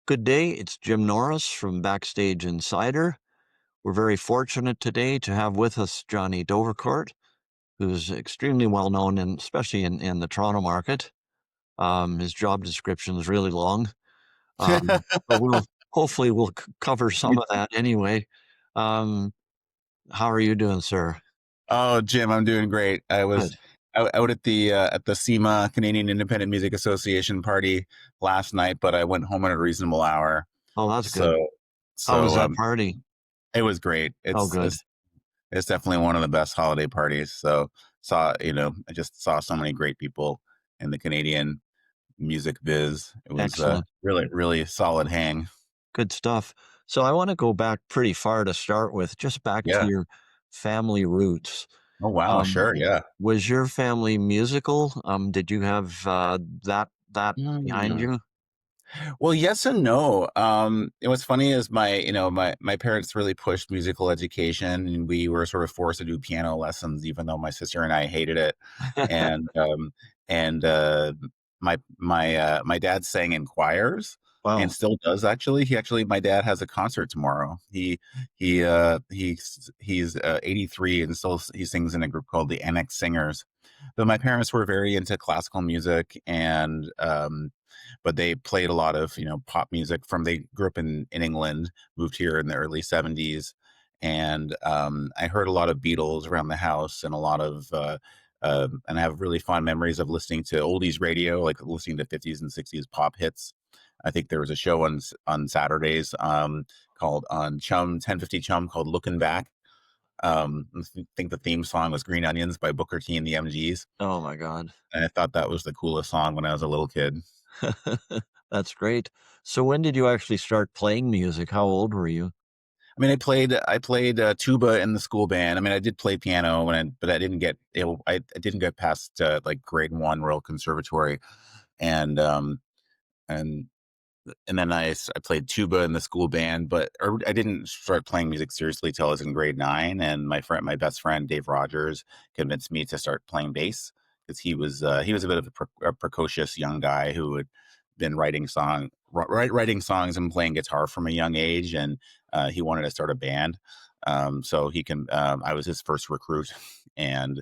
Good day. It's Jim Norris from Backstage Insider. We're very fortunate today to have with us Jonny Dovercourt, who's extremely well known, especially in the Toronto market. His job description is really long, but we'll cover some of that anyway. Um, how are you doing, sir? Oh, Jim, I'm doing great. I Good. was out at the SEMA Canadian Independent Music Association party last night, but I went home at a reasonable hour. Oh, that's good. So How was so that party? it was great. Oh, good. It's definitely one of the best holiday parties. I just saw so many great people in the Canadian music biz. It was Excellent. really solid hang. Good stuff. So I want to go back pretty far to start with, just back to Yeah. your family roots. Oh wow, Um, sure, yeah. was your family musical? Did you have that behind Mm. you? Well, yes and no. It was funny is my parents really pushed musical education, and we were sort of forced to do piano lessons, even though my sister and I hated it. And and my dad sang in choirs and Wow. still does actually. My dad has a concert tomorrow. He's 83 and still he sings in a group called the Annex Singers. But my parents were very into classical music and but they played a lot of pop music from they grew up in England, moved here in the early 70s, and I heard a lot of Beatles around the house and a lot of and I have really fond memories of listening to oldies radio, like listening to 50s and 60s pop hits. I think there was a show on Saturdays called on Chum 1050 Chum called Looking Back. I think the theme song was Green Onions by Booker T and the MGs. Oh my God. And I thought that was the coolest song when I was a little kid. That's great. So when did you actually start playing music? How old were you? I mean, I played tuba in the school band. I mean, I did play piano but I didn't get I didn't get past like grade one Royal Conservatory, and and and then I played tuba in the school band, but I didn't start playing music seriously till I was in grade nine. And my best friend Dave Rogers convinced me to start playing bass because he was a bit of a precocious young guy who had been writing songs and playing guitar from a young age, and he wanted to start a band. So he can I was his first recruit, and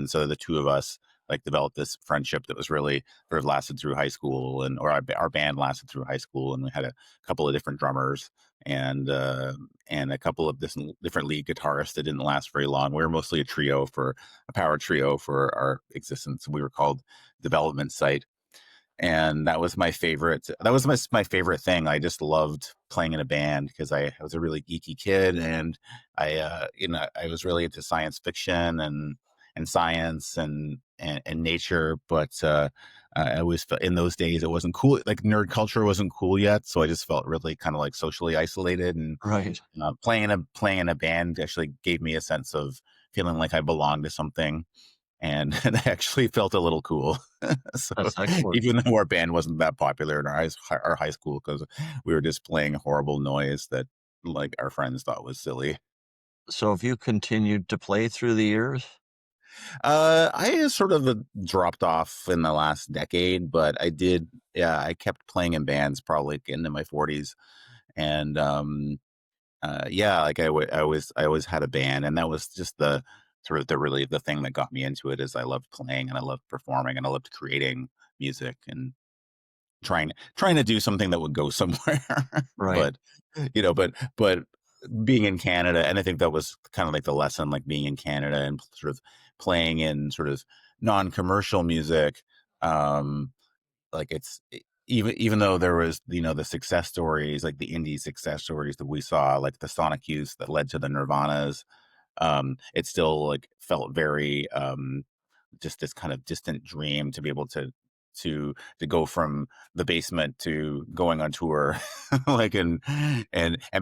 so the two of us like developed this friendship that was really sort of lasted through high school, and or our band lasted through high school, and we had a couple of different drummers and a couple of different lead guitarists that didn't last very long. We were mostly a power trio for our existence. We were called Development Site, and that was my favorite. That was my favorite thing. I just loved playing in a band because I was a really geeky kid, and I was really into science fiction and science and nature. But I always felt in those days it wasn't cool. Like nerd culture wasn't cool yet, so I just felt really kind of like socially isolated. And Right. playing in a band actually gave me a sense of feeling like I belonged to something, and and I actually felt a little cool. So That's excellent. even though our band wasn't that popular in our high school because we were just playing horrible noise that like our friends thought was silly. So have you continued to play through the years? I sort of dropped off in the last decade, but I did. Yeah, I kept playing in bands probably into my 40s, and yeah, like I always had a band, and that was just the sort of the thing that got me into it. Is I loved playing and I loved performing and I loved creating music and trying to do something that would go somewhere. Right. but but being in Canada, and I think that was kind of like the lesson, like being in Canada and sort of playing in sort of non-commercial music. Um, like even though there was the success stories, like the indie success stories that we saw, like the Sonic Youth that led to the Nirvanas, it still like felt very just this kind of distant dream to be able to go from the basement to going on tour, like and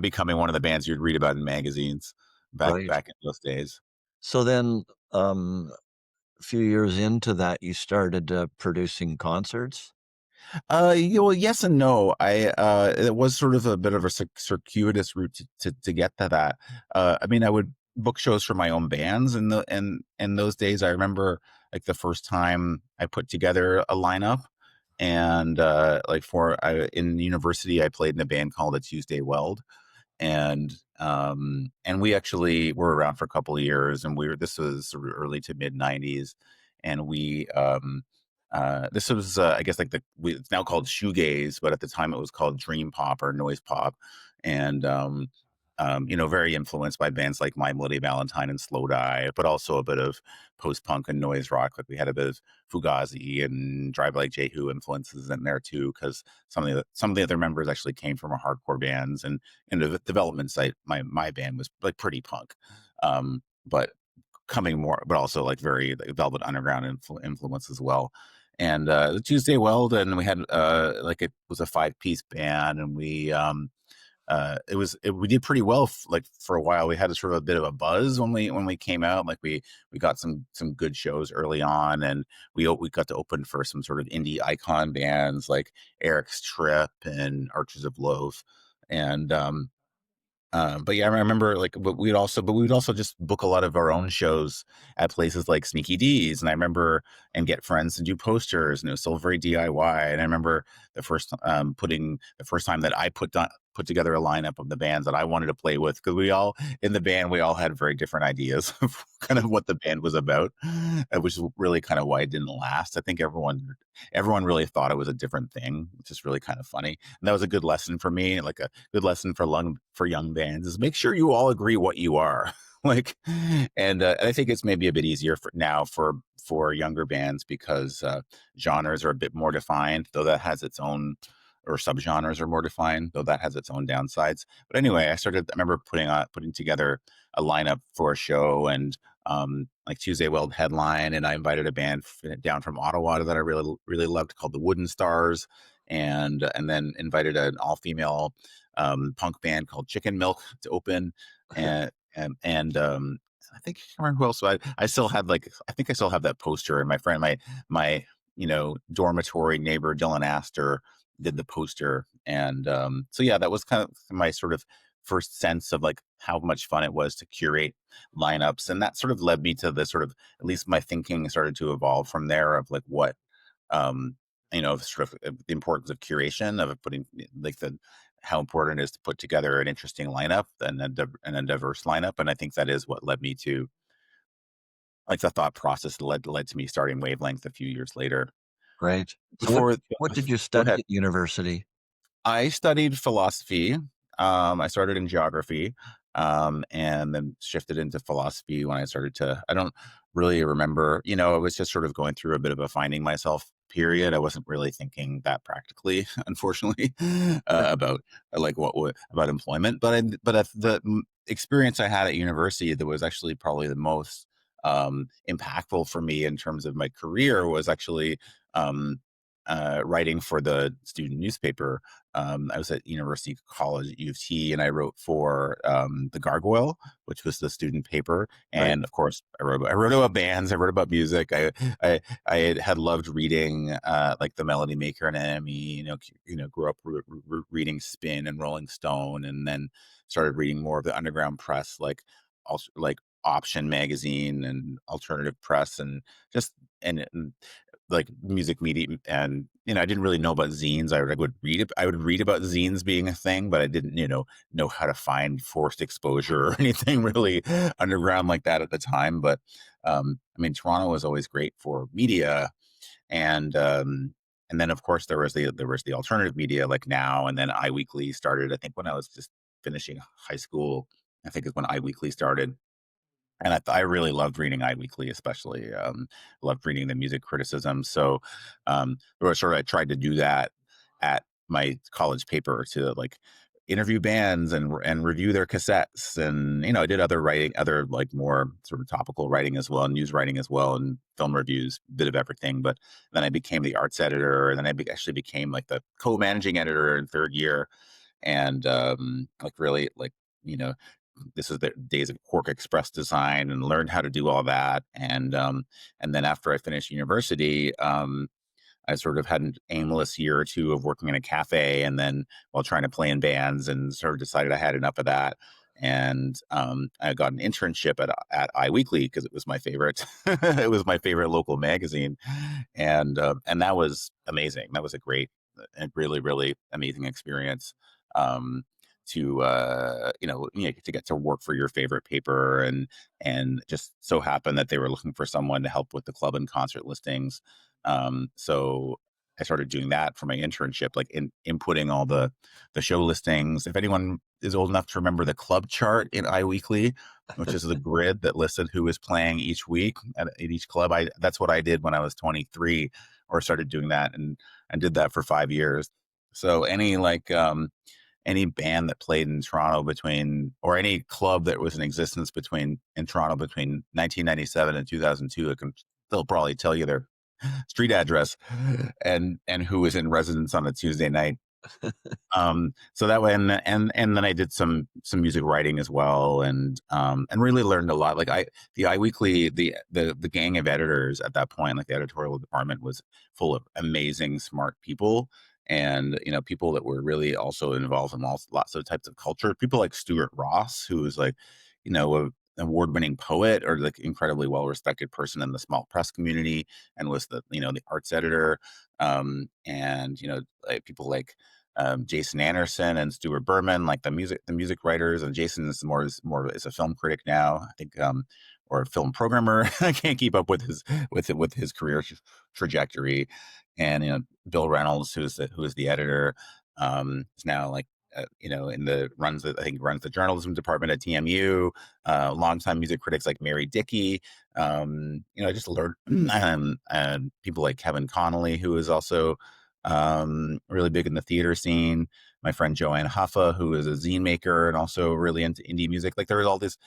becoming one of the bands you'd read about in magazines Right. back in those days. So then, a few years into that, you started producing concerts? Well, yes and no. It was sort of a bit of a circuitous route to get to that. I mean, I would book shows for my own bands, and in those days, I remember like the first time I put together a lineup, And in university, I played in a band called the Tuesday Weld, and we actually were around for a couple of years, and this was sort of early to mid '90s, and this was I guess like it's now called shoegaze, but at the time it was called dream pop or noise pop, and very influenced by bands like My Bloody Valentine and Slow Die, but also a bit of post punk and noise rock. Like we had a bit of Fugazi and Drive Like Jehu influences in there too, because some of the other members actually came from our hardcore bands, and in the development site, my band was like pretty punk, but coming more, but also like very like Velvet Underground influence as well. And the Tuesday Weld, and we had it was a 5-piece band, and we did pretty well like for a while. We had a sort of a bit of a buzz when we came out. Like we got some good shows early on, and we got to open for some sort of indie icon bands like Eric's Trip and Archers of Loaf, and but yeah, I remember but we would also just book a lot of our own shows at places like Sneaky D's, and I remember, and get friends and do posters, and it was still very DIY. And I remember the first time that I put together a lineup of the bands that I wanted to play with, because in the band we all had very different ideas of kind of what the band was about, which is really kind of why it didn't last. I think everyone really thought it was a different thing, which is really kind of funny. And that was a good lesson for me, like a good lesson for young bands, is make sure you all agree what you are. And I think it's maybe a bit easier now for younger bands, because genres are a bit more defined, though that has its own, or subgenres are more defined, though that has its own downsides. But anyway, I remember putting together a lineup for a show, and like Tuesday Weld headline, and I invited a band down from Ottawa that I really really loved, called the Wooden Stars, and then invited an all-female punk band called Chicken Milk to open, and I think I can't remember who else. So I still had I think I still have that poster, and my dormitory neighbor Dylan Astor did the poster, and so yeah, that was kind of my sort of first sense of like how much fun it was to curate lineups, and that sort of led me to the sort of, at least my thinking started to evolve from there, of like what um sort of the importance of curation, of putting like the how important it is to put together an interesting lineup and a diverse lineup. And I think that is what led me to like the thought process that led to me starting Wavelength a few years later. Right. Before, What did you go study ahead. at university? I studied philosophy. I started in geography, and then shifted into philosophy when I started to. I don't really remember. I was just sort of going through a bit of a finding myself period. I wasn't really thinking that practically, unfortunately, about about employment. The experience I had at university that was actually probably the most impactful for me in terms of my career was actually um, writing for the student newspaper. I was at University College at U of T, and I wrote for the Gargoyle, which was the student paper. Right. And of course, I wrote about bands. I wrote about music. I had loved reading like the Melody Maker and NME. Grew up reading Spin and Rolling Stone, and then started reading more of the underground press, also like Option magazine and alternative press, and just and like music media. And I didn't really know about zines. I would read about zines being a thing, but I didn't know how to find forced exposure or anything really underground like that at the time. But I mean, Toronto was always great for media, and then of course there was the alternative media like Now, and then iWeekly started, I think, when I was just finishing high school. I think is when iWeekly started. And I really loved reading iWeekly, especially loved reading the music criticism. So, I tried to do that at my college paper, to like interview bands and review their cassettes, and I did other writing, other like more sort of topical writing as well, news writing as well, and film reviews, bit of everything. But then I became the arts editor, and then actually became like the co-managing editor in third year, and like really like you know this is the days of Quark Express design, and learned how to do all that. And then after I finished university, I sort of had an aimless year or two of working in a cafe, and then while trying to play in bands, and sort of decided I had enough of that, and I got an internship at iWeekly because it was my favorite. It was my favorite local magazine, and that was amazing. That was a great, and really, really amazing experience. Um, to get to work for your favorite paper, and just so happened that they were looking for someone to help with the club and concert listings. So I started doing that for my internship, like inputting all the show listings. If anyone is old enough to remember the club chart in iWeekly, which is the grid that listed who is playing each week at each club, I that's what I did when I was 23, or started doing that, and did that for 5 years. So any band that played in Toronto between, or any club that was in existence in Toronto between 1997 and 2002, I can still probably tell you their street address and who was in residence on a Tuesday night. So that way, and then I did some music writing as well, and really learned a lot. Like the iWeekly, the gang of editors at that point, like the editorial department, was full of amazing, smart people, and people that were really also involved in lots of types of culture. People like Stuart Ross, who was like, a award-winning poet, or like incredibly well-respected person in the small press community, and was the arts editor. And like people like Jason Anderson and Stuart Berman, like the music writers. And Jason is more is a film critic now, I think, or a film programmer. I can't keep up with his career trajectory. And Bill Reynolds, who is the editor, is now like I think runs the journalism department at TMU. Longtime music critics like Mary Dickey. I just learned and people like Kevin Connolly, who is also really big in the theater scene. My friend Joanne Huffa, who is a zine maker and also really into indie music. Like there was all this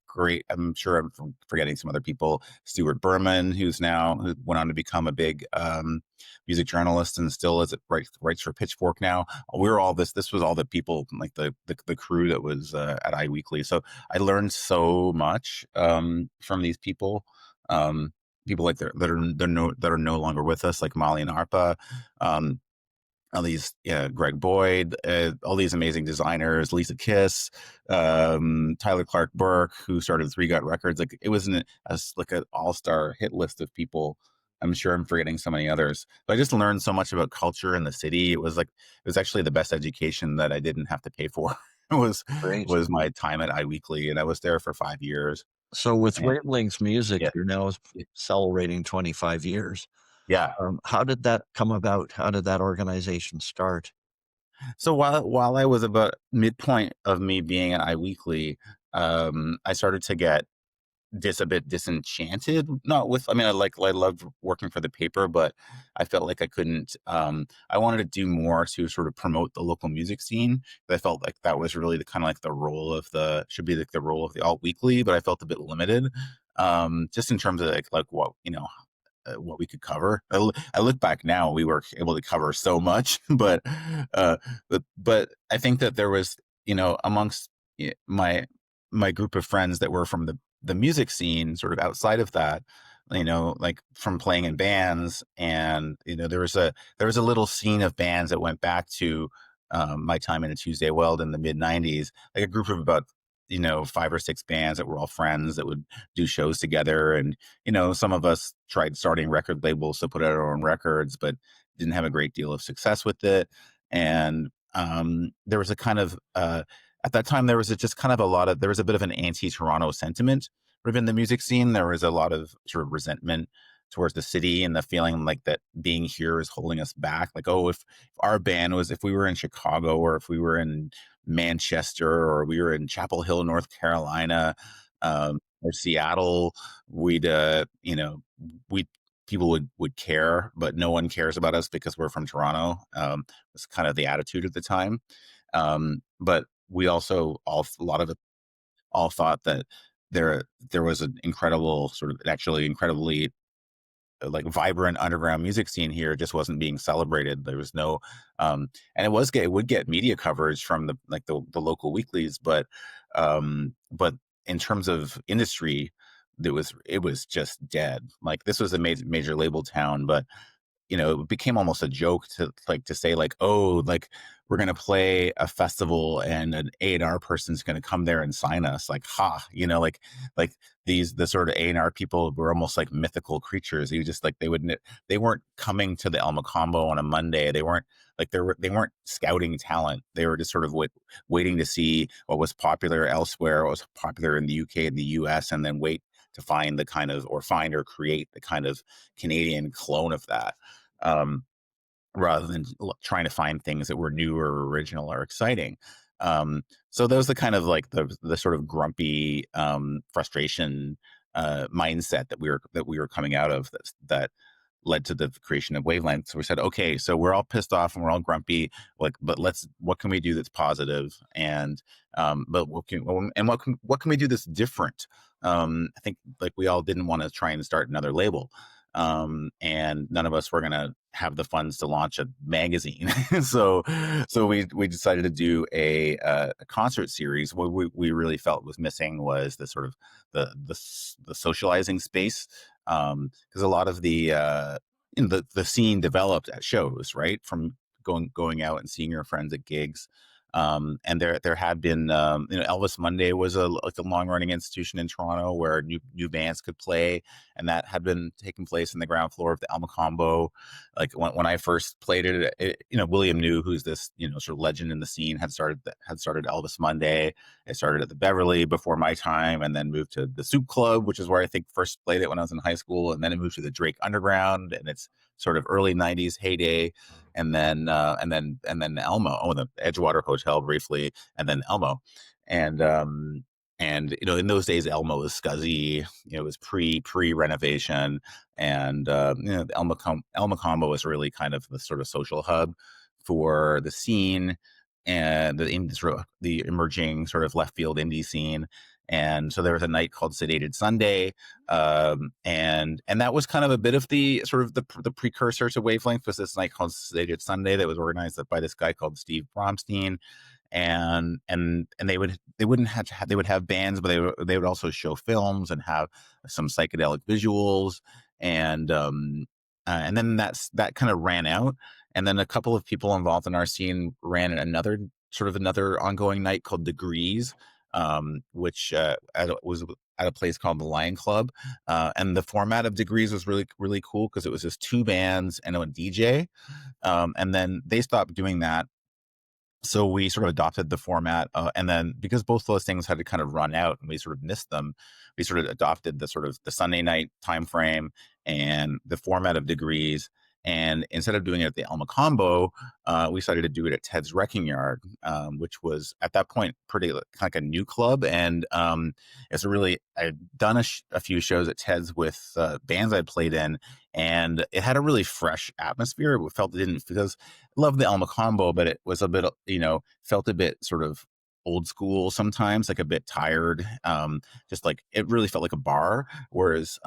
great. I'm sure I'm forgetting some other people. Stuart Berman, who went on to become a big music journalist and still writes for Pitchfork now. We're all this. This was all the people, like the crew that was at iWeekly. So I learned so much from these people. People like that are no longer with us, like Molly and Arpa, all these Greg Boyd, all these amazing designers, Lisa Kiss, Tyler Clark Burke, who started Three Gut Records. Like it was like an all-star hit list of people. I'm sure I'm forgetting so many others, but I just learned so much about culture in the city. It was actually the best education that I didn't have to pay for. It Great. was my time at iWeekly, and I was there for 5 years. So with And Wavelength Music, yeah, you're now celebrating 25 years. yeah. How did that come about? How did that organization start? So while I was about midpoint of me being at iWeekly, I started to get a bit disenchanted. Not with, I mean, I loved working for the paper, but I felt like I couldn't. I wanted to do more to sort of promote the local music scene. I felt like that was really the kind of like the role of should be like the role of the alt weekly, but I felt a bit limited. Just in terms of like what we could cover. I look back now, we were able to cover so much, uh, but I think that there was, amongst my group of friends that were from the music scene, sort of outside of that, like from playing in bands, and there was a little scene of bands that went back to my time in a Tuesday Weld in the mid '90s, like a group of about 5 or 6 bands that were all friends that would do shows together. And some of us tried starting record labels to put out our own records, but didn't have a great deal of success with it. And there was a kind of at that time there was there was a bit of an anti-Toronto sentiment within the music scene. There was a lot of sort of resentment towards the city, and the feeling like that being here is holding us back. Like, oh, if we were in Chicago, or if we were in Manchester, or we were in Chapel Hill, North Carolina, or Seattle, we'd we people would care, but no one cares about us because we're from Toronto. Was kind of the attitude at the time. But we also a lot of it all thought that there was an incredible, sort of actually incredibly like vibrant underground music scene here. Just wasn't being celebrated. There was no and it would get media coverage from the local weeklies, but in terms of industry, it was just dead. Like this was a major label town, but it became almost a joke to say like, oh, like we're going to play a festival and an A&R person's going to come there and sign us, like, like the sort of A&R people were almost like mythical creatures. You just like, they weren't coming to the El Macombo on a Monday. They weren't like, they weren't scouting talent. They were just sort of waiting to see what was popular elsewhere, what was popular in the UK and the US, and then wait to find find or create the kind of Canadian clone of that. Um, Rather than trying to find things that were new or original or exciting. So that was the kind of like the sort of grumpy frustration mindset that we were coming out of, that led to the creation of Wavelength. So we said, okay, so we're all pissed off and we're all grumpy, like, but what can we do that's positive? And but what can we do that's different? I think like we all didn't want to try and start another label. And none of us were going to have the funds to launch a magazine. so we decided to do a concert series. What we really felt was missing was the sort of the socializing space, because a lot of the scene developed at shows, right? From going out and seeing your friends at gigs. And there had been, Elvis Monday was a long running institution in Toronto where new bands could play, and that had been taking place in the ground floor of the El Macombo. Like when I first played it, William New, who's this sort of legend in the scene, had started Elvis Monday. It started at the Beverly before my time, and then moved to the Soup Club, which is where I think first played it when I was in high school, and then it moved to the Drake Underground, and it's sort of early '90s heyday. And then Elmo, the Edgewater Hotel briefly, and then Elmo, and in those days Elmo was scuzzy. It was pre renovation, and the El Macombo was really kind of the sort of social hub for the scene and the emerging sort of left field indie scene. And so there was a night called Sedated Sunday, and that was kind of a bit of the sort of the precursor to Wavelength, was this night called Sedated Sunday that was organized by this guy called Steve Bromstein, and they would have bands, but they would also show films and have some psychedelic visuals, and then that kind of ran out, and then a couple of people involved in our scene ran another ongoing night called Degrees, which was at a place called the Lion Club, and the format of Degrees was really really cool because it was just two bands and a DJ, and then they stopped doing that. So we sort of adopted the format, and then because both those things had to kind of run out and we sort of missed them, we sort of adopted the Sunday night time frame and the format of Degrees. And instead of doing it at the El Macombo, we decided to do it at Ted's Wrecking Yard, which was at that point pretty kind of like a new club. And I'd done a few shows at Ted's with bands I'd played in, and it had a really fresh atmosphere. It didn't, because I love the El Macombo, but it was a bit, felt a bit sort of old school sometimes, like a bit tired. Just like it really felt like a bar. Whereas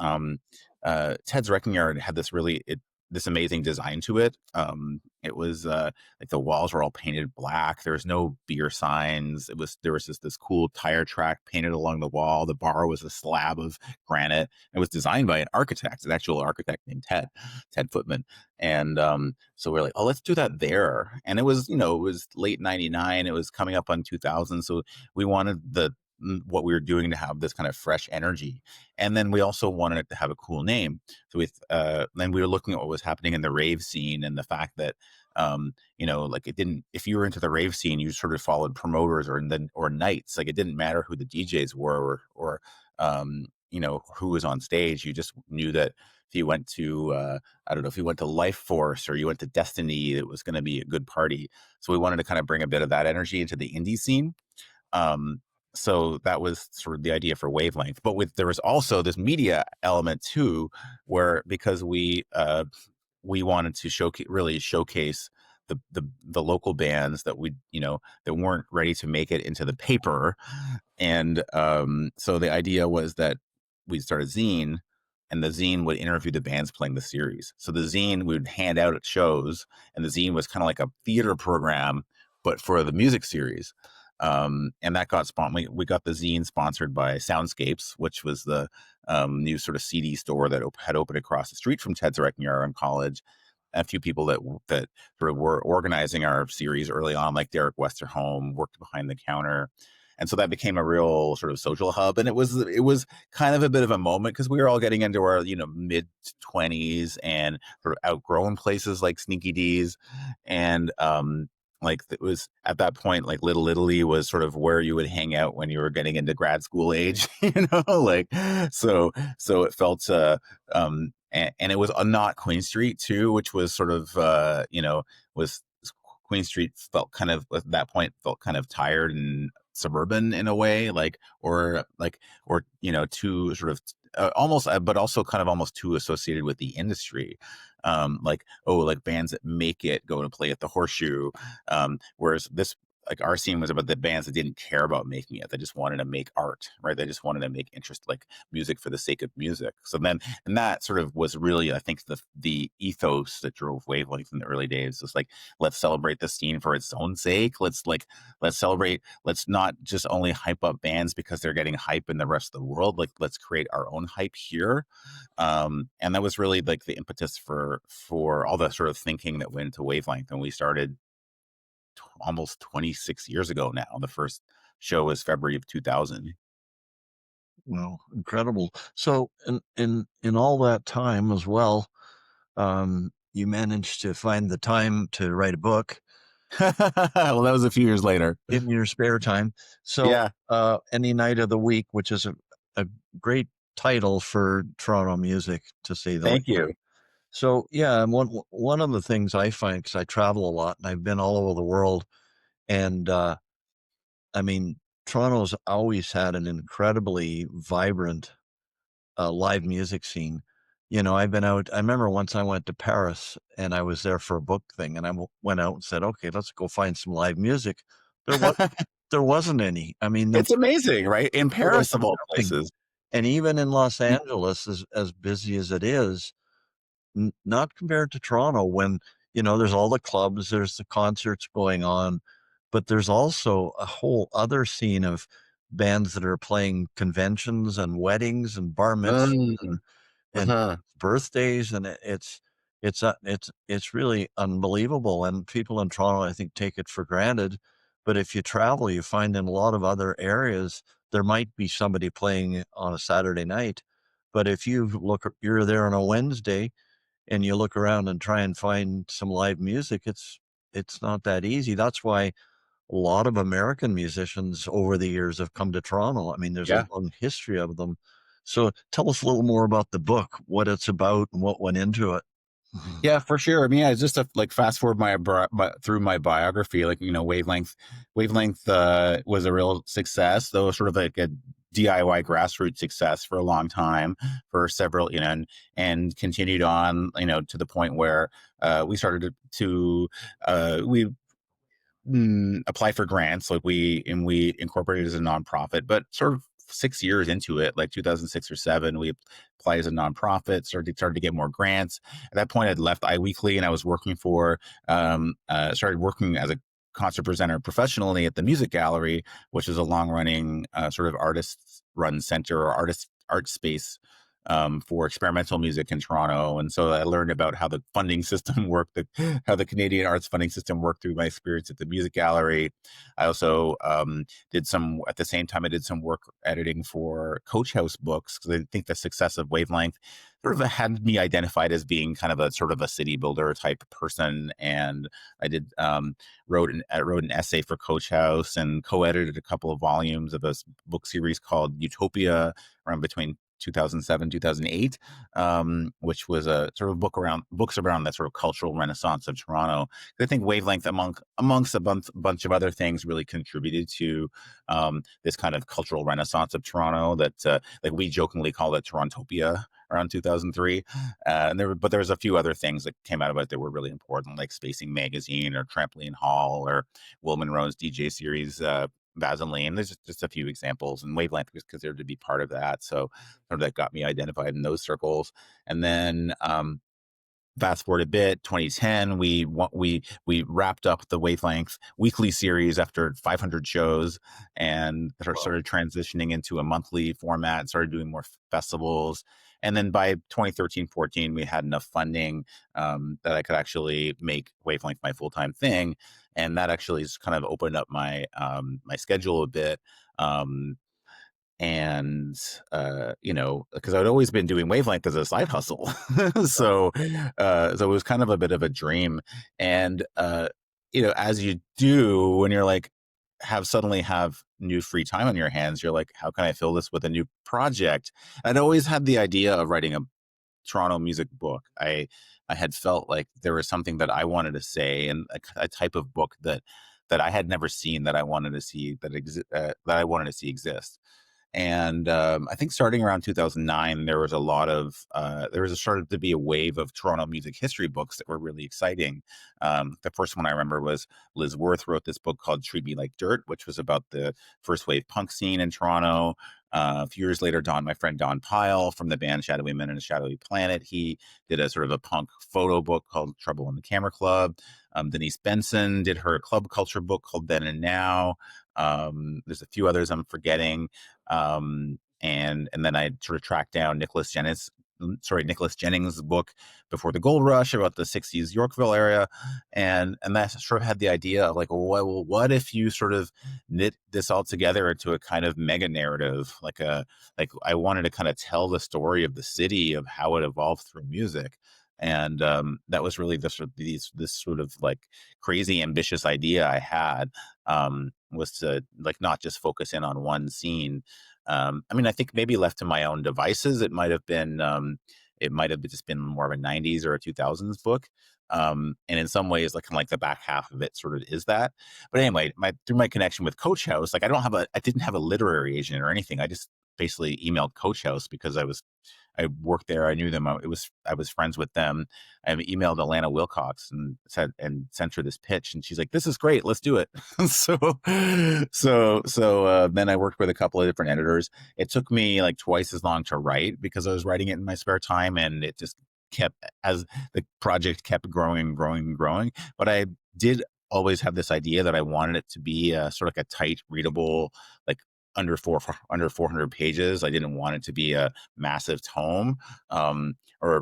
Ted's Wrecking Yard had this amazing design to it. It was like the walls were all painted black. There was no beer signs. There was just this cool tire track painted along the wall. The bar was a slab of granite. It was designed by an actual architect named Ted Footman. And so we're like, oh, let's do that there. And it was late '99. It was coming up on 2000. So we wanted what we were doing to have this kind of fresh energy, and then we also wanted it to have a cool name. So then we were looking at what was happening in the rave scene, and the fact that like it didn't, if you were into the rave scene, you sort of followed promoters or nights. Like it didn't matter who the DJs were or who was on stage. You just knew that if you went to I don't know, if you went to Life Force or you went to Destiny, it was going to be a good party. So we wanted to kind of bring a bit of that energy into the indie scene. So that was sort of the idea for Wavelength, but there was also this media element too, where because we wanted to showcase the local bands that that weren't ready to make it into the paper, and so the idea was that we'd start a zine, and the zine would interview the bands playing the series. So the zine we would hand out at shows, and the zine was kind of like a theater program, but for the music series. And that got we got the zine sponsored by Soundscapes, which was the new sort of CD store that had opened across the street from Ted's Wrecking Yard on College. a few people that sort of were organizing our series early on, like Derek Westerholm worked behind the counter. And so that became a real sort of social hub. And it was kind of a bit of a moment because we were all getting into our, mid 20s and sort of outgrown places like Sneaky D's. And like it was at that point, like Little Italy was sort of where you would hang out when you were getting into grad school age, like so it felt and it was not Queen Street too, which was sort of was Queen Street felt kind of at that point felt kind of tired and suburban in a way, or too sort of almost, but also kind of almost too associated with the industry. Like bands that make it go to play at the Horseshoe, whereas this, like, our scene was about the bands that didn't care about making it. They just wanted to make art, right? They just wanted to make like music for the sake of music. And that sort of was really, I think, the ethos that drove Wavelength in the early days. It's like, let's celebrate the scene for its own sake. Let's celebrate. Let's not just only hype up bands because they're getting hype in the rest of the world. Like, let's create our own hype here. And that was really like the impetus for all the sort of thinking that went into Wavelength. And we started almost 26 years ago now. The first show was February of 2000. Wow, incredible. So in all that time as well, you managed to find the time to write a book Well, that was a few years later. in your spare time. So Yeah. Any Night of the Week, which is a great title for Toronto music, to say the least. Thank you. So yeah, and one of the things I find, because I travel a lot and I've been all over the world, and I mean, Toronto's always had an incredibly vibrant live music scene. I've been out. I remember once I went to Paris and I was there for a book thing, and I went out and said, "Okay, let's go find some live music." There was there wasn't any. I mean, It's amazing, right? In there was Paris, of all nothing. places. And even in Los Angeles, as busy as it is, not compared to Toronto, when there's all the clubs, there's the concerts going on, but there's also a whole other scene of bands that are playing conventions and weddings and bar mitzvahs Mm, and uh-huh. birthdays, and it's really unbelievable. And people in Toronto, I think, take it for granted. But if you travel, you find in a lot of other areas there might be somebody playing on a Saturday night, but if you're there on a Wednesday and you look around and try and find some live music, it's not that easy. That's why a lot of American musicians over the years have come to Toronto. I mean, there's a Yeah. long history of them. So tell us a little more about the book, what it's about and what went into it. Yeah, for sure. I mean, yeah, just to like fast forward through my biography, like, Wavelength was a real success, though sort of like a DIY grassroots success for a long time, for several, and continued on, to the point where we started we apply for grants. Like we incorporated as a nonprofit, but sort of 6 years into it, like 2006 or 7, we applied as a nonprofit, started to get more grants. At that point, I'd left iWeekly and I was working started working as a concert presenter professionally at the Music Gallery, which is a long running sort of artist run center or art space for experimental music in Toronto. And so I learned about how the funding system worked, how the Canadian arts funding system worked through my experience at the Music Gallery. I also at the same time, I did some work editing for Coach House books, because I think the success of Wavelength sort of had me identified as being kind of a sort of a city builder type person. And I did wrote an essay for Coach House and co-edited a couple of volumes of a book series called Utopia, around between 2007, 2008, which was a sort of books around that sort of cultural renaissance of Toronto. I think Wavelength, amongst a bunch of other things, really contributed to this kind of cultural renaissance of Toronto that, like, we jokingly call it Torontopia around 2003. But there was a few other things that came out of it that were really important, like Spacing Magazine or Trampoline Hall or Will Monroe's DJ series, Vaseline. There's just a few examples, and Wavelength was considered to be part of that. So sort of that got me identified in those circles. And then fast forward a bit, 2010, we wrapped up the Wavelength weekly series after 500 shows, and started transitioning into a monthly format, started doing more festivals. And then by 2013, 14, we had enough funding that I could actually make Wavelength my full-time thing. And that actually has kind of opened up my my schedule a bit. Um, and because I'd always been doing Wavelength as a side hustle. So it was kind of a bit of a dream. And as you do when you're like suddenly have new free time on your hands, you're like, how can I fill this with a new project? I'd always had the idea of writing a Toronto music book. I had felt like there was something that I wanted to say, and a type of book that I had never seen, that I wanted to see that I wanted to see exist. And I think starting around 2009, there was started to be a wave of Toronto music history books that were really exciting. The first one I remember was Liz Worth wrote this book called Treat Me Like Dirt, which was about the first wave punk scene in Toronto. A few years later, my friend Don Pyle from the band Shadowy Men and a Shadowy Planet, he did a sort of a punk photo book called Trouble in the Camera Club. Denise Benson did her club culture book called Then and Now. There's a few others I'm forgetting. And then I sort of tracked down Nicholas Jennings' book Before the Gold Rush about the 60s Yorkville area. And that sort of had the idea of like, well, what if you sort of knit this all together into a kind of mega narrative? Like I wanted to kind of tell the story of the city, of how it evolved through music. And that was really this sort of like crazy ambitious idea I had, was to like not just focus in on one scene. I mean, I think maybe left to my own devices, it might have just been more of a 90s or a 2000s book. And in some ways, like kind of like the back half of it sort of is that. But anyway, through my connection with Coach House, like I didn't have a literary agent or anything. I just basically emailed Coach House because I worked there. I knew them. I was friends with them. I emailed Alana Wilcox and sent her this pitch, and she's like, "This is great. Let's do it." So then I worked with a couple of different editors. It took me like twice as long to write because I was writing it in my spare time, and it just kept as the project kept growing and growing and growing. But I did always have this idea that I wanted it to be sort of like a tight, readable, like under 400 pages. I didn't want it to be a massive tome, and I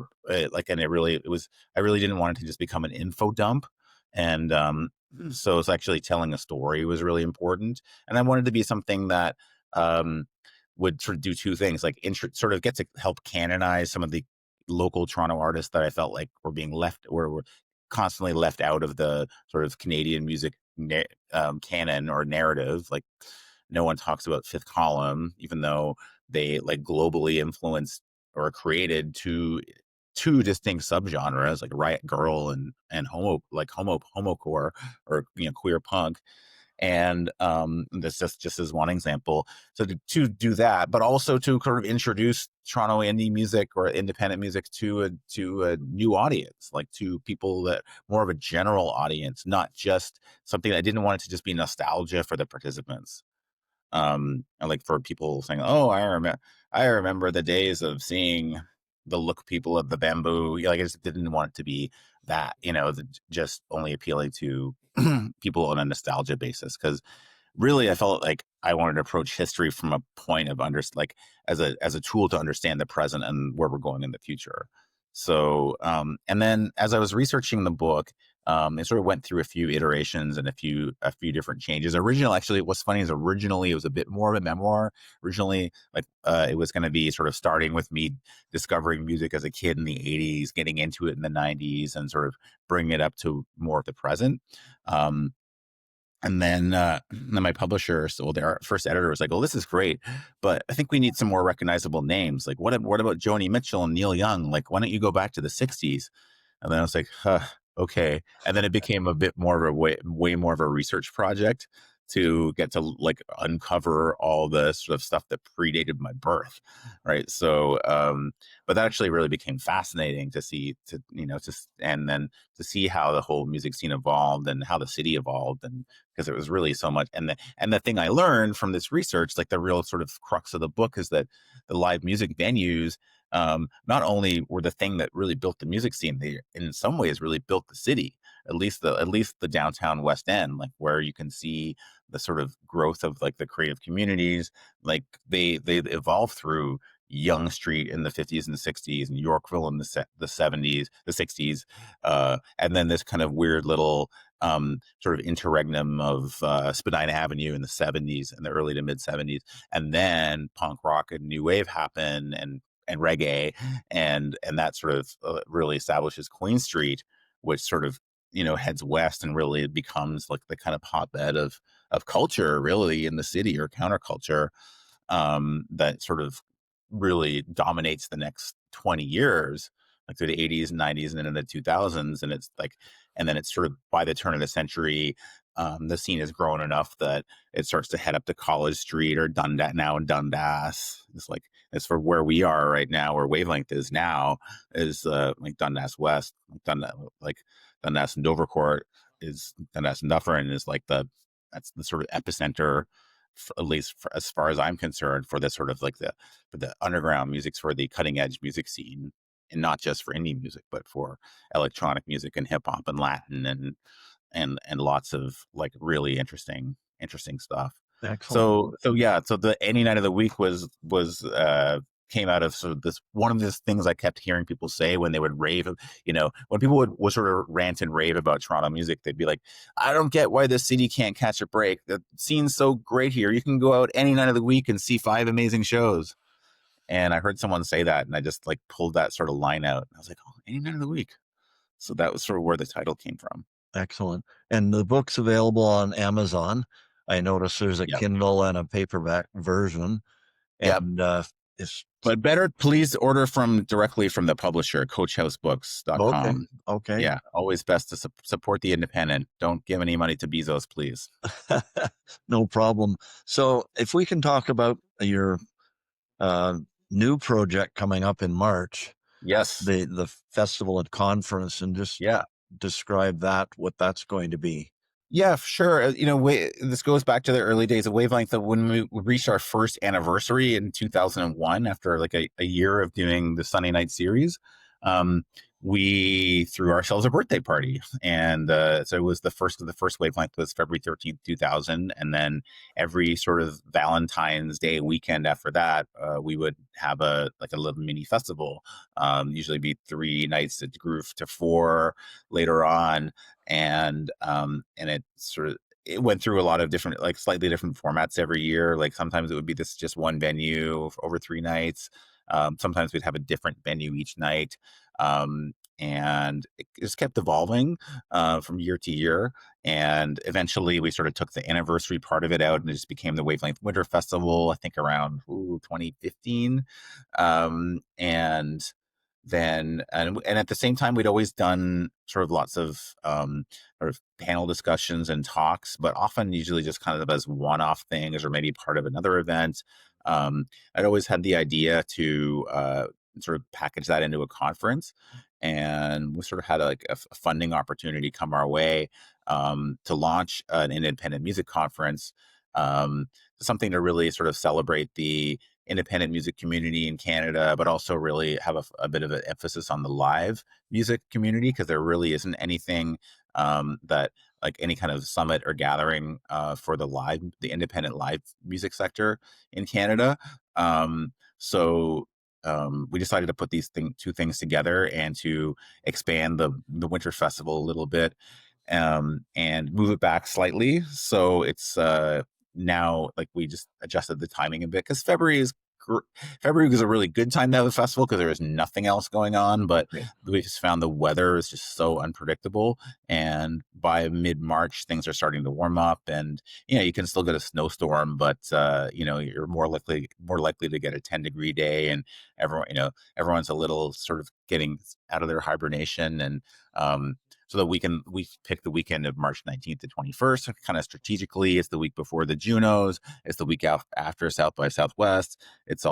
really didn't want it to just become an info dump. And so it's actually telling a story was really important. And I wanted to be something that would sort of do two things, like sort of get to help canonize some of the local Toronto artists that I felt like were constantly left out of the sort of Canadian music canon or narrative. Like no one talks about Fifth Column, even though they like globally influenced or created two distinct subgenres like Riot Girl and homocore, or queer punk. And this just as one example. So to do that, but also to sort of introduce Toronto indie music or independent music to a new audience, like to people that more of a general audience, not just something. I didn't want it to just be nostalgia for the participants. And like for people saying, "Oh, I remember the days of seeing the Look people of the Bamboo." Like I just didn't want it to be that, just only appealing to people on a nostalgia basis. Because really, I felt like I wanted to approach history from a point of like as a tool to understand the present and where we're going in the future. So, and then as I was researching the book, it sort of went through a few iterations and a few different changes. Actually, what's funny is originally it was a bit more of a memoir. Originally, like it was going to be sort of starting with me discovering music as a kid in the 80s, getting into it in the 90s, and sort of bringing it up to more of the present. And then my publisher, so their first editor, was like, "Oh, this is great, but I think we need some more recognizable names. Like, what about Joni Mitchell and Neil Young? Like, why don't you go back to the '60s?" And then I was like, okay. And then it became a bit more of a way more of a research project to get to like uncover all the sort of stuff that predated my birth, right? So, but that actually really became fascinating to see, and then to see how the whole music scene evolved and how the city evolved, and because it was really so much. And the thing I learned from this research, like the real sort of crux of the book, is that the live music venues not only were the thing that really built the music scene, they in some ways really built the city, at least the downtown West End, like where you can see the sort of growth of like the creative communities. Like they evolved through Young Street in the 50s and 60s, and Yorkville in the 70s, the 60s, and then this kind of weird little sort of interregnum of Spadina Avenue in the 70s and the early to mid 70s, and then punk rock and new wave happen, and reggae, and that sort of really establishes Queen Street, which sort of heads west and really becomes like the kind of hotbed of culture really in the city, or counterculture, that sort of really dominates the next 20 years, like through the 80s and 90s and then in the 2000s. And it's like, and then it's sort of by the turn of the century, the scene has grown enough that it starts to head up to College Street or Dundas, now in Dundas. It's like, it's for where we are right now, where Wavelength is now, is like Dundas West, like Dundas and Dovercourt is Dundas and Dufferin is like that's the sort of epicenter, at least as far as I'm concerned, for this sort of like for the underground music, for the cutting edge music scene, and not just for indie music, but for electronic music and hip hop and Latin and lots of like really interesting stuff. Excellent. So yeah, so the any night of the week was came out of sort of this, one of these things I kept hearing people say when they would rave, when people would sort of rant and rave about Toronto music, they'd be like, I don't get why this city can't catch a break. The scene's so great here. You can go out any night of the week and see 5 amazing shows. And I heard someone say that, and I just like pulled that sort of line out. I was like, oh, any night of the week. So that was sort of where the title came from. Excellent. And the book's available on Amazon. I notice there's a Yep. Kindle and a paperback version. Yep. And it's But better, please order directly from the publisher, coachhousebooks.com. okay. Yeah, always best to support the independent. Don't give any money to Bezos, please. No problem. So if we can talk about your new project coming up in March, Yes. the festival and conference, and just describe what that's going to be. Yeah, sure. This goes back to the early days of Wavelength. When we reached our first anniversary in 2001, after like a year of doing the Sunday night series, we threw ourselves a birthday party. And so it was the first of the first Wavelength was February 13th, 2000. And then every sort of Valentine's Day weekend after that, we would have a little mini festival, usually be 3 nights. It grew to 4 later on. And it went through a lot of different, like slightly different formats every year. Like sometimes it would be this just one venue over 3 nights. Sometimes we'd have a different venue each night. And it just kept evolving from year to year. And eventually we sort of took the anniversary part of it out, and it just became the Wavelength Winter Festival, I think around 2015. And then and at the same time, we'd always done sort of lots of sort of panel discussions and talks, but often usually just kind of as one-off things or maybe part of another event. I'd always had the idea to sort of package that into a conference, and we sort of had a funding opportunity come our way to launch an independent music conference, something to really sort of celebrate the independent music community in Canada, but also really have a bit of an emphasis on the live music community, because there really isn't anything that like any kind of summit or gathering for the independent live music sector in Canada. So we decided to put these two things together and to expand the Winter Festival a little bit, and move it back slightly. So it's now, like, we just adjusted the timing a bit, because February was a really good time to have a festival because there was nothing else going on, but we just found the weather is just so unpredictable, and by mid-March things are starting to warm up, and you can still get a snowstorm, but you're more likely to get a 10-degree day, and everyone's a little sort of getting out of their hibernation, and so we picked the weekend of March 19th to 21st, kind of strategically. It's the week before the Junos. It's the week after South by Southwest. It's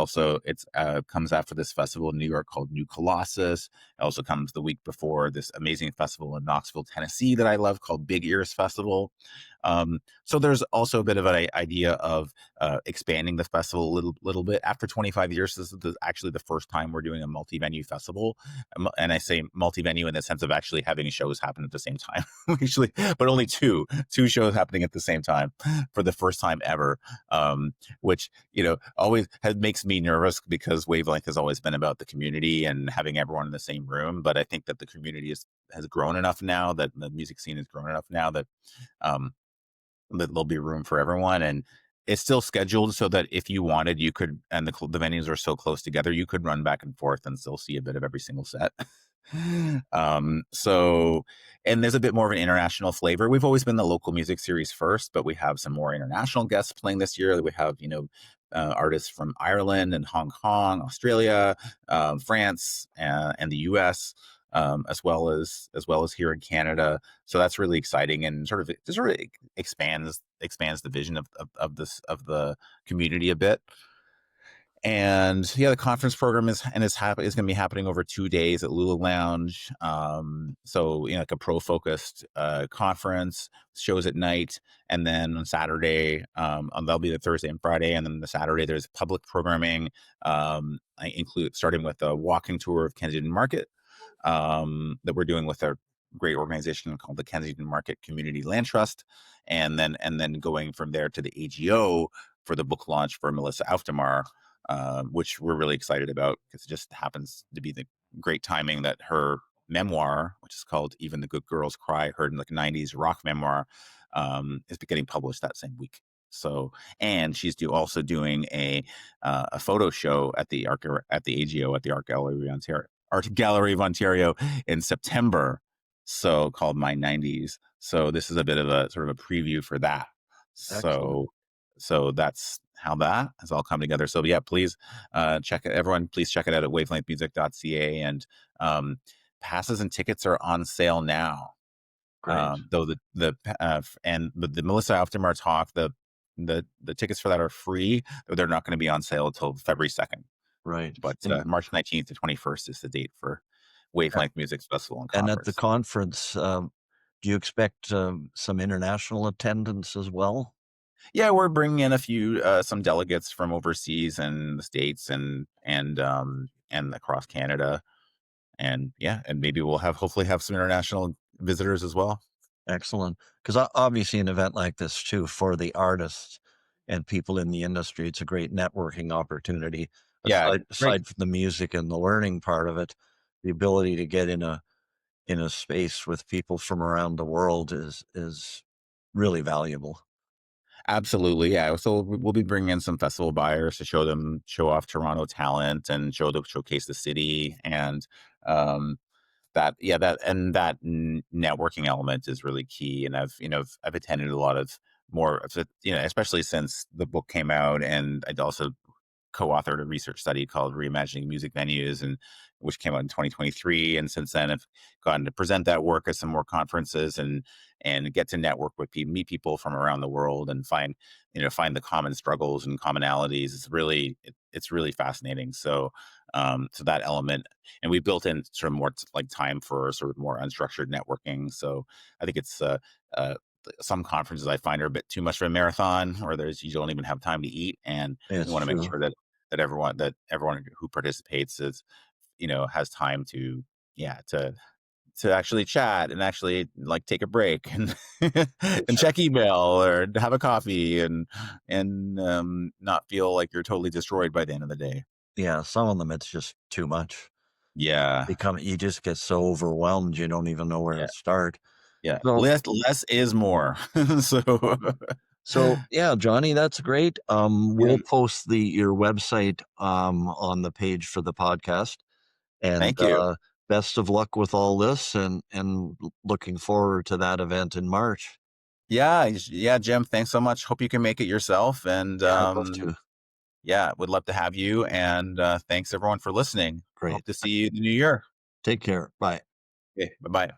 comes after this festival in New York called New Colossus. It also comes the week before this amazing festival in Knoxville, Tennessee that I love called Big Ears Festival. So there's also a bit of an idea of expanding the festival a little bit. After 25 years, this is actually the first time we're doing a multi-venue festival. And I say multi-venue in the sense of actually having shows happen at the same time, actually, but only two shows happening at the same time for the first time ever. Which always makes me nervous because Wavelength has always been about the community and having everyone in the same room. But I think that the community has grown enough now, that the music scene has grown enough now that um, that there'll be room for everyone. And it's still scheduled so that if you wanted, you could, and the venues are so close together, you could run back and forth and still see a bit of every single set. So, and there's a bit more of an international flavor. We've always been the local music series first, but we have some more international guests playing this year. We have, artists from Ireland and Hong Kong, Australia, France, and the US. As well as here in Canada, so that's really exciting, and sort of expands the vision of the community a bit. And yeah, the conference program is going to be happening over 2 days at Lula Lounge. So like a pro focused conference, shows at night, and then on Saturday, that'll be the Thursday and Friday, and then the Saturday there's public programming. I include starting with a walking tour of Kensington Market that we're doing with our great organization called the Kensington Market Community Land Trust, and then going from there to the AGO for the book launch for Melissa Auftemar, which we're really excited about because it just happens to be the great timing that her memoir, which is called Even the Good Girls Cry, her in the 90s rock memoir, is getting published that same week. So, and she's also doing a photo show at the AGO at the Art Gallery of Ontario in September, so called My 90s. So this is a bit of a sort of a preview for that. Excellent. So that's how that has all come together. So yeah, please check it. Everyone, please check it out at wavelengthmusic.ca. And passes and tickets are on sale now. Great. Though the Melissa Auftemar talk, the tickets for that are free. They're not going to be on sale until February 2nd. Right. But March 19th to 21st is the date for Wavelength Music Festival and And at the Conference. conference, do you expect some international attendance as well? Yeah, we're bringing in a few some delegates from overseas and the States and across Canada, and yeah, and maybe we'll hopefully have some international visitors as well. Excellent. Because obviously, an event like this, too, for the artists and people in the industry, it's a great networking opportunity. Yeah, great. Aside from the music and the learning part of it, the ability to get in a space with people from around the world is really valuable. Absolutely, yeah. So we'll be bringing in some festival buyers to show off Toronto talent and showcase the city, and that networking element is really key. And I've attended a lot of more, especially since the book came out, and I'd also co-authored a research study called Reimagining Music Venues, and which came out in 2023. And since then, I've gotten to present that work at some more conferences and get to network with people, meet people from around the world, and find the common struggles and commonalities. It's really fascinating. So that element, and we built in sort of more like time for sort of more unstructured networking. So I think it's uh, some conferences I find are a bit too much of a marathon, or you don't even have time to eat, and we It's want to make true. sure that everyone who participates has time to yeah to actually chat and actually like take a break and and It's check email or have a coffee and not feel like you're totally destroyed by the end of the day. Yeah, some of them, it's just too much. Yeah, You just get so overwhelmed, you don't even know where yeah, to start. yeah. So Less is more. So so, yeah, Johnny, that's great. yeah, We'll post your website, on the page for the podcast, and, thank you. best of luck with all this, and looking forward to that event in March. Yeah, yeah, Jim. Thanks so much. Hope you can make it yourself, and Yeah, I'd love to. yeah, would love to have you. And thanks everyone for listening. Hope Great. to see you in the new year. Take care. Bye. Okay, bye bye.